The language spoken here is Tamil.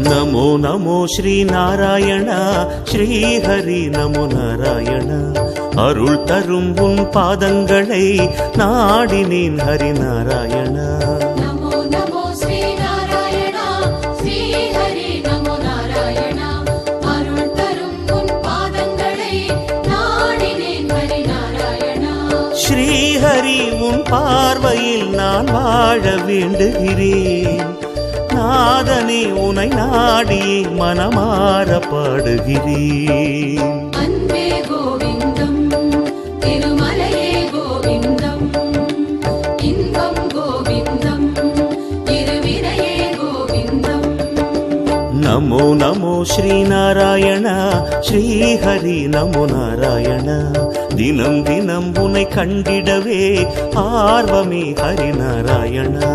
நமோ நமோ ஸ்ரீ நாராயணா ஸ்ரீ ஹரி நமோ நாராயண. அருள் தரும் உன் பாதங்களை நாடினேன் ஹரி நாராயணா. நமோ நமோ ஸ்ரீ நாராயணா ஸ்ரீ ஹரி நமோ நாராயணா. அருள் தரும் உன் பாதங்களை நாடினேன் ஹரி நாராயணா. ஸ்ரீஹரி உன் பார்வையில் நான் வாழ வேண்டுகிறேன். நாதனே உனை நாடியே மனமாற பாடுகிறேன். அன்பே கோவிந்தம் திருமலையே கோவிந்தம். இன்பம் கோவிந்தம் இருவினையே கோவிந்தம். நமோ நமோ ஸ்ரீ நாராயணா ஸ்ரீ ஹரி நமோ நாராயண. தினம் தினம் உனை கண்டிடவே ஆர்வமே ஹரி நாராயணா.